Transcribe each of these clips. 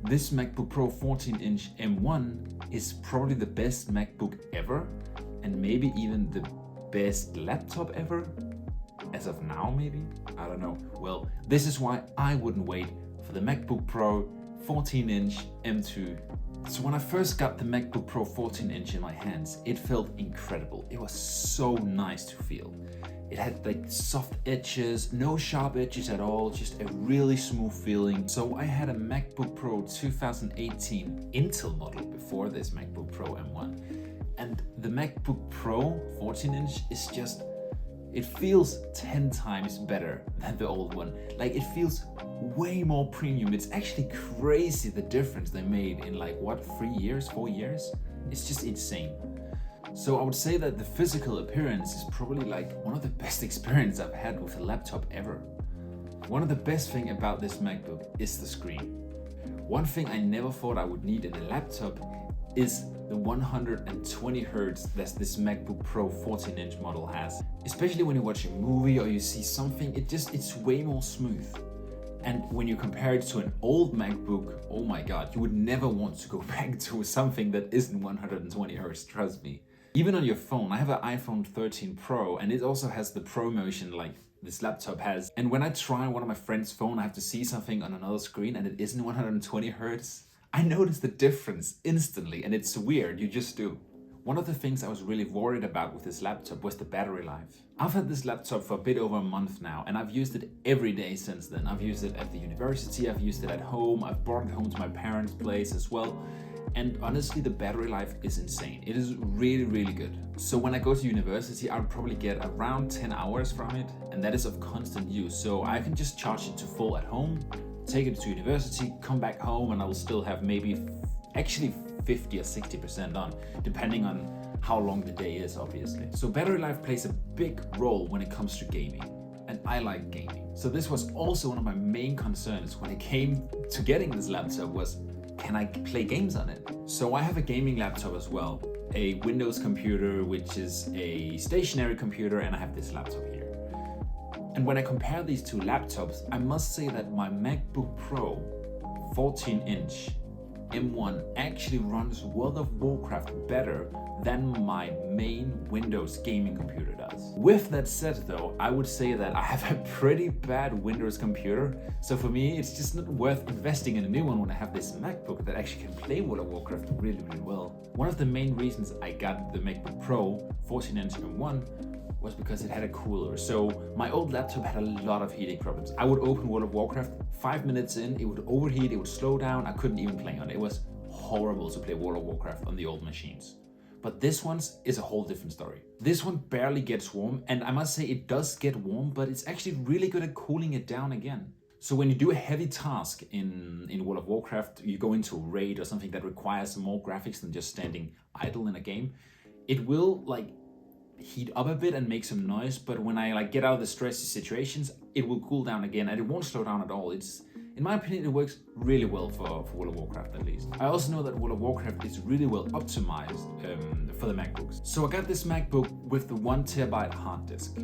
This MacBook Pro 14-inch M1 is probably the best MacBook ever, and maybe even the best laptop ever. As of now, maybe? I don't know. Well, this is why I wouldn't wait for the MacBook Pro 14-inch M2. So when I first got the MacBook Pro 14-inch in my hands, it felt incredible. It was so nice to feel. It had like soft edges, no sharp edges at all, just a really smooth feeling. So I had a MacBook Pro 2018 Intel model before this MacBook Pro M1. And the MacBook Pro 14-inch is just, it feels 10 times better than the old one. Like, it feels way more premium. It's actually crazy the difference they made in like, what, 3 years, 4 years? It's just insane. So I would say that the physical appearance is probably like one of the best experiences I've had with a laptop ever. One of the best things about this MacBook is the screen. One thing I never thought I would need in a laptop is the 120 Hz that this MacBook Pro 14-inch model has. Especially when you watch a movie or you see something, it's way more smooth. And when you compare it to an old MacBook, oh my god, you would never want to go back to something that isn't 120 Hz, trust me. Even on your phone, I have an iPhone 13 Pro and it also has the Pro Motion like this laptop has. And when I try one of my friend's phone, I have to see something on another screen and it isn't 120 Hz. I notice the difference instantly and it's weird, you just do. One of the things I was really worried about with this laptop was the battery life. I've had this laptop for a bit over a month now and I've used it every day since then. I've used it at the university, I've used it at home, I've brought it home to my parents' place as well. And honestly, the battery life is insane. It is really, really good. So when I go to university, I'll probably get around 10 hours from it, and that is of constant use. So I can just charge it to full at home, take it to university, come back home, and I will still have maybe actually 50 or 60% on, depending on how long the day is, obviously. So battery life plays a big role when it comes to gaming, and I like gaming. So this was also one of my main concerns when it came to getting this laptop was, can I play games on it? So I have a gaming laptop as well, a Windows computer, which is a stationary computer, and I have this laptop here. And when I compare these two laptops, I must say that my MacBook Pro 14-inch M1 actually runs World of Warcraft better than my main Windows gaming computer does. With that said though, I would say that I have a pretty bad Windows computer, so for me it's just not worth investing in a new one when I have this MacBook that actually can play World of Warcraft really, really well. One of the main reasons I got the MacBook Pro 14-inch M1 was because it had a cooler. So my old laptop had a lot of heating problems. I would open World of Warcraft, 5 minutes in, it would overheat, it would slow down, I couldn't even play on it. It was horrible to play World of Warcraft on the old machines. But this one's is a whole different story. This one barely gets warm, and I must say it does get warm, but it's actually really good at cooling it down again. So when you do a heavy task in World of Warcraft, you go into a raid or something that requires more graphics than just standing idle in a game, it will like heat up a bit and make some noise, but when I like get out of the stressy situations, it will cool down again and it won't slow down at all. It's, in my opinion, it works really well for World of Warcraft at least. I also know that World of Warcraft is really well optimized for the MacBooks. So I got this MacBook with the 1TB hard disk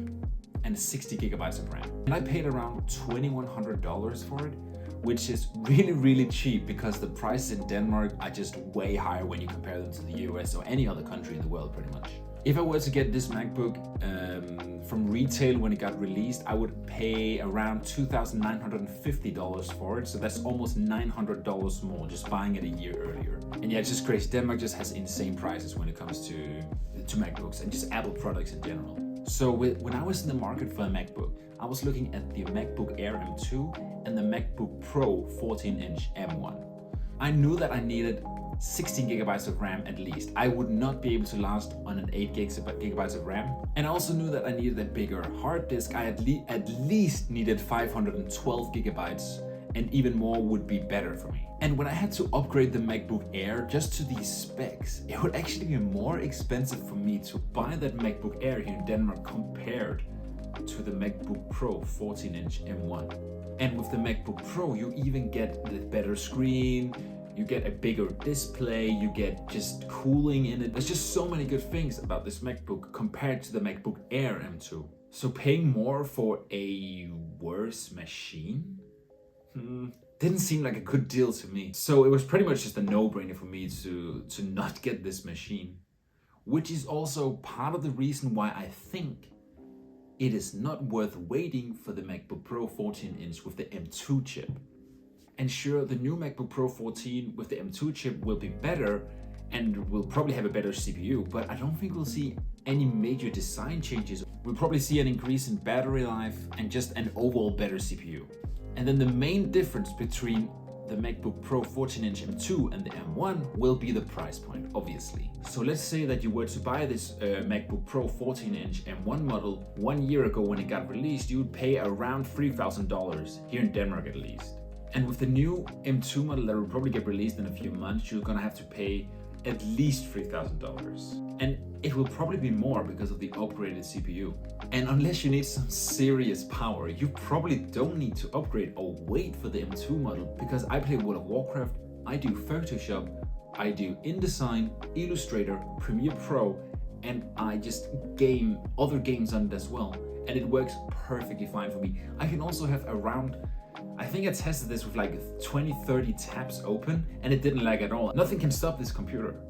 and 60 gigabytes of RAM. And I paid around $2,100 for it, which is really, really cheap because the prices in Denmark are just way higher when you compare them to the US or any other country in the world pretty much. If I were to get this MacBook from retail when it got released, I would pay around $2,950 for it. So that's almost $900 more just buying it a year earlier. And yeah, it's just crazy. Denmark just has insane prices when it comes to MacBooks and just Apple products in general. So when I was in the market for a MacBook, I was looking at the MacBook Air M2 and the MacBook Pro 14-inch M1. I knew that I needed 16 gigabytes of RAM at least. I would not be able to last on an 8 gigabytes of RAM. And I also knew that I needed a bigger hard disk. I at least needed 512 gigabytes, and even more would be better for me. And when I had to upgrade the MacBook Air just to these specs, it would actually be more expensive for me to buy that MacBook Air here in Denmark compared to the MacBook Pro 14-inch M1. And with the MacBook Pro, you even get the better screen, you get a bigger display, you get just cooling in it. There's just so many good things about this MacBook compared to the MacBook Air M2. So paying more for a worse machine? didn't seem like a good deal to me. So it was pretty much just a no-brainer for me to not get this machine, which is also part of the reason why I think it is not worth waiting for the MacBook Pro 14-inch with the M2 chip. And sure, the new MacBook Pro 14 with the M2 chip will be better and will probably have a better CPU, but I don't think we'll see any major design changes. We'll probably see an increase in battery life and just an overall better CPU. And then the main difference between the MacBook Pro 14-inch M2 and the M1 will be the price point, obviously. So let's say that you were to buy this MacBook Pro 14-inch M1 model 1 year ago when it got released, you would pay around $3,000, here in Denmark at least. And with the new M2 model that will probably get released in a few months, you're gonna have to pay at least $3,000. And it will probably be more because of the upgraded CPU. And unless you need some serious power, you probably don't need to upgrade or wait for the M2 model, because I play World of Warcraft, I do Photoshop, I do InDesign, Illustrator, Premiere Pro, and I just game other games on it as well. And it works perfectly fine for me. I can also have around, I think I tested this with like 20-30 tabs open and it didn't lag at all. Nothing can stop this computer.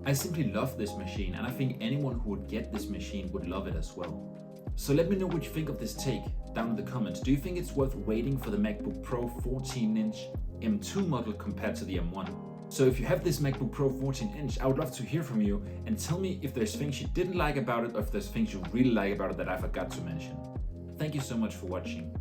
I simply love this machine, and I think anyone who would get this machine would love it as well. So let me know what you think of this take down in the comments. Do you think it's worth waiting for the MacBook Pro 14-inch M2 model compared to the M1? So if you have this MacBook Pro 14-inch, I would love to hear from you and tell me if there's things you didn't like about it or if there's things you really like about it that I forgot to mention. Thank you so much for watching.